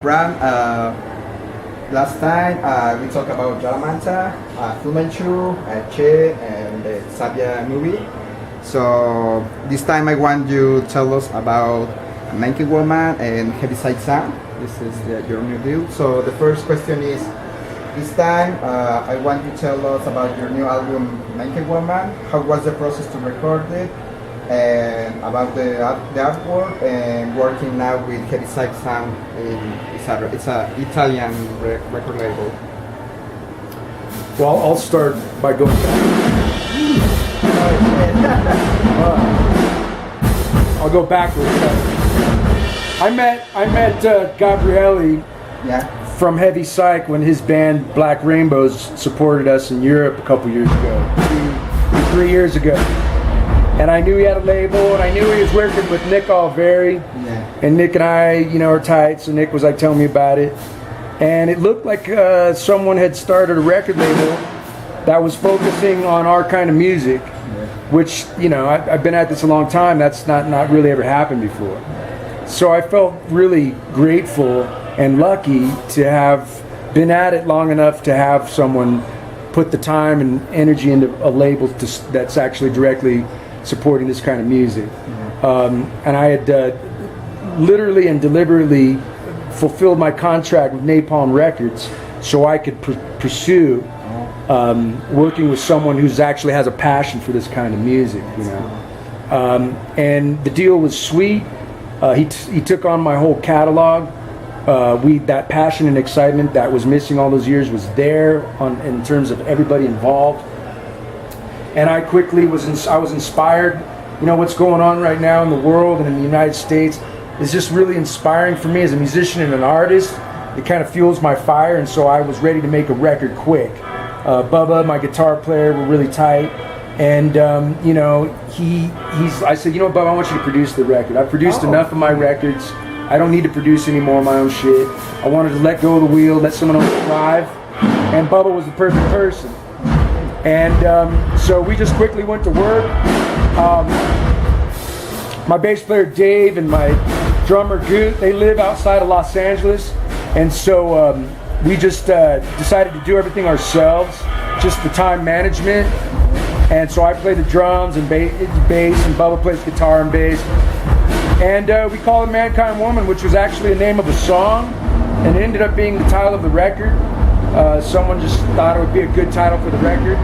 Brant, last time we talked about Jalamanta, Fumanchu, Che, and the Sabia movie. So this time I want you to tell us about Naked Woman and Heaviside Sound. This is your new deal. So the first question is, this time I want you to tell us about your new album Naked Woman. How was the process to record it? And about the artwork and working now with Heaviside Sound. It's a Italian record label. Well, I'll start by going back. I'll go backwards. I met Gabriele from Heavy Psych when his band Black Rainbows supported us in Europe a couple years ago, 3 years ago. And I knew he had a label, and I knew he was working with Nick Alveri. And Nick and I, are tight, so Nick was like telling me about it. And it looked like someone had started a record label that was focusing on our kind of music, which, I've been at this a long time. That's not really ever happened before. So I felt really grateful and lucky to have been at it long enough to have someone put the time and energy into a label that's actually directly supporting this kind of music. And I had literally and deliberately fulfilled my contract with Napalm Records so I could pursue working with someone who's actually has a passion for this kind of music, and the deal was sweet. He took on my whole catalog. That passion and excitement that was missing all those years was there in terms of everybody involved. And I quickly was inspired. What's going on right now in the world and in the United States is just really inspiring for me as a musician and an artist. It kind of fuels my fire, and so I was ready to make a record quick. Bubba, my guitar player, were really tight, and I said, Bubba, I want you to produce the record. I've produced enough of my records. I don't need to produce any more of my own shit. I wanted to let go of the wheel, let someone else drive, and Bubba was the perfect person. And so we just quickly went to work. My bass player Dave and my drummer Goot, they live outside of Los Angeles, and so we just decided to do everything ourselves, just the time management. And so I play the drums and bass, and Bubba plays guitar and bass. And we call it Mankind Woman, which was actually the name of a song, and it ended up being the title of the record. Someone just thought it would be a good title for the record,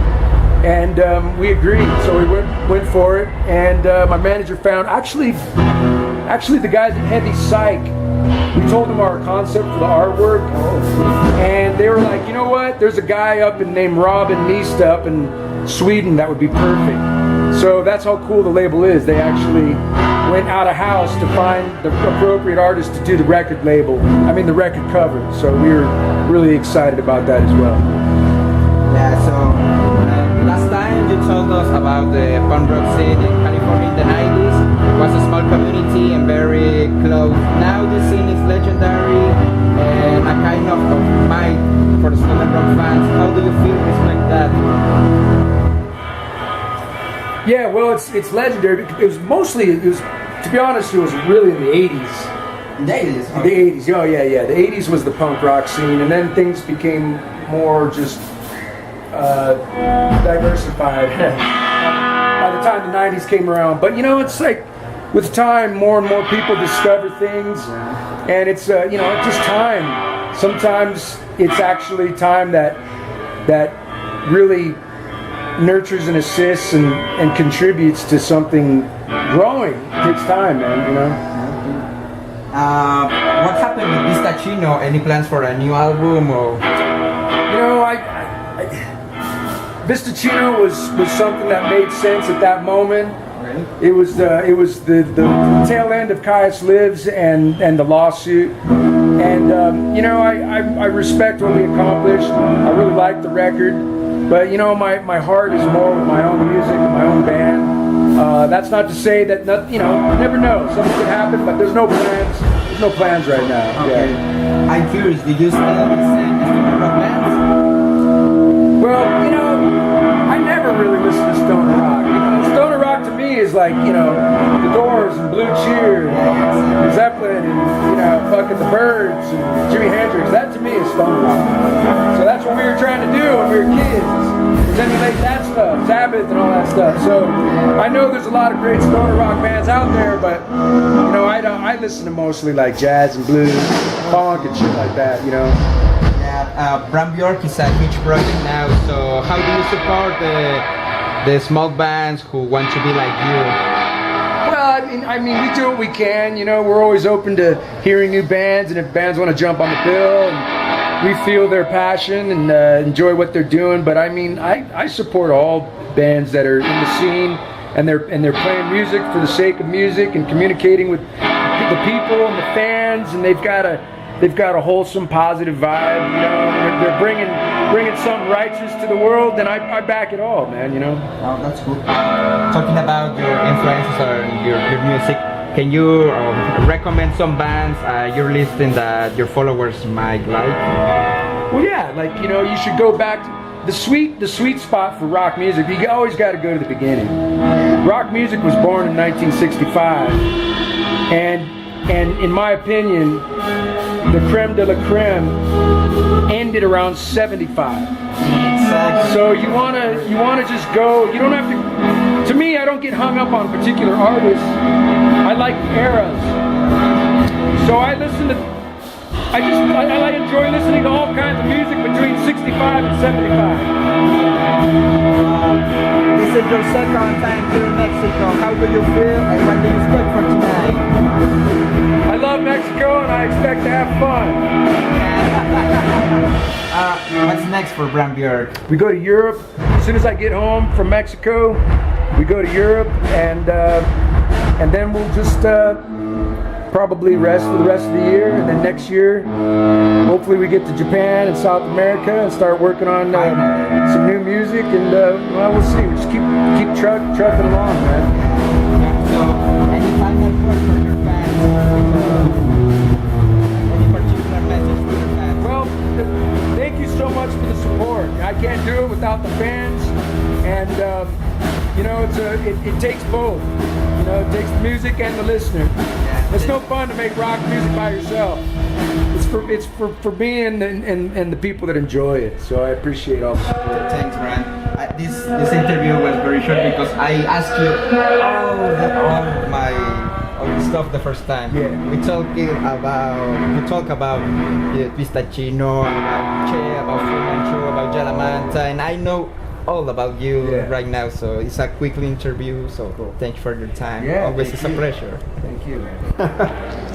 and we agreed. So we went for it, and my manager found actually the guys at Heavy Psych. We told them our concept for the artwork, and they were like, you know what? There's a guy named Robin Nista up in Sweden that would be perfect. So that's how cool the label is. They actually went out of house to find the appropriate artist to do the record cover. So we were really excited about that as well. Yeah, so last time you told us about the punk rock scene in California in the 90s. It was a small community and very close. Now the scene is legendary and a kind of mind for the stoner rock fans. How do you feel respect that? Yeah, well, it's legendary. To be honest, it was really in the 80s. The 80s? The 80s, oh yeah. The 80s was the punk rock scene, and then things became more just diversified by the time the 90s came around. But it's like, with time, more and more people discover things, and it's it's just time. Sometimes it's actually time that really nurtures and assists and contributes to something growing. It takes time, man, What happened with Vistachino? Any plans for a new album? Or Vistachino was something that made sense at that moment. Really? It was the tail end of Caius Lives and the lawsuit. And I respect what we accomplished. I really like the record. But my heart is more with my own music and my own band. That's not to say that you never know. Something could happen, but there's no plans. There's no plans right now. Okay. Yeah. I'm curious. Did you still listen to rock bands? Well, I never really listen to stoner rock. Stoner rock to me is like, you know, the Doors and Blue Cheer, and Zeppelin, and, you know, fucking the Byrds and Jimi Hendrix. That to me is stoner rock. So that's what we were trying to do when we were kids, is emulate that stuff, Sabbath and all that stuff. So I know there's a lot of great stoner rock bands out there, but you know, I listen to mostly like jazz and blues, funk and shit like that, you know. Yeah, Brant Bjork is a huge project now, so how do you support the small bands who want to be like you? Well, I mean, we do what we can, you know, we're always open to hearing new bands, and if bands want to jump on the bill, and we feel their passion and enjoy what they're doing, but I mean, I support all bands that are in the scene, and they're playing music for the sake of music and communicating with the people and the fans, and they've got a wholesome, positive vibe. You know, they're bringing something righteous to the world, and I back it all, man. You know. Oh, that's cool. Talking about your influences or your music, can you recommend some bands you're listening that your followers might like? Well, yeah, like, you know, you should go back to the sweet spot for rock music. You always got to go to the beginning. Rock music was born in 1965, and in my opinion, the creme de la creme ended around 75. Exactly. So you wanna just go. You don't have to. To me, I don't get hung up on particular artists. I like eras. So I enjoy listening to all kinds of music between 65 and 75. This is your second time to Mexico. How do you feel and what do you expect for tonight? I love Mexico and I expect to have fun. What's next for Brant Bjork? We go to Europe. As soon as I get home from Mexico, we go to Europe, and then we'll just probably rest for the rest of the year, and then next year, hopefully we get to Japan and South America and start working on some new music, and well, we'll see. We just keep trucking along, man. So, any final word for your fans? Any particular message for your fans? Well, thank you so much for the support. I can't do it without the fans, and you know, it takes both. You know, it takes the music and the listener. It's no fun to make rock music by yourself. It's for me and the people that enjoy it. So I appreciate all the support. Thanks, Brant. This interview was very short because I asked you all the stuff the first time. Yeah. We talk about Pistachino, about Che, about Fu Manchu, about Jalamanta, and I know all about you right now, so it's a quick interview, so cool. Thank you for your time. Always it's a pleasure. Thank you, man.